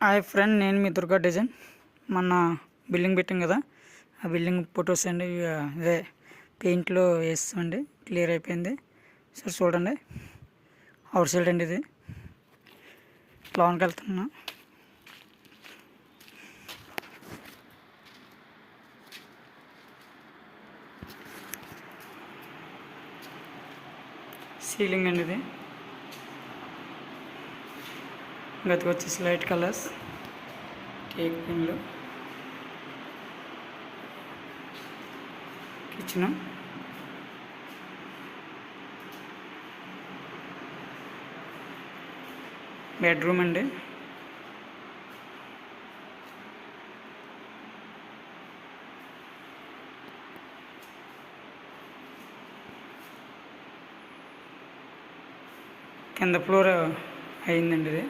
Hi friend, నేను మీ Durga design. మొన్న building పెట్టాం కదా, ఆ బిల్డింగ్ ఫొటోస్ అండి. అదే పెయింట్లో వేస్తామండి. క్లియర్ అయిపోయింది. సరే చూడండి, అవుట్ సైడ్ అండి. ఇది లోన్కి వెళ్తున్నా. సీలింగ్ అండి. ఇది గతికి వచ్చేసి లైట్ కలర్స్, కేక్ పిన్లు, కిచెను, బెడ్రూమ్ అండి. కింద ఫ్లోర్ అయిందండి. ఇది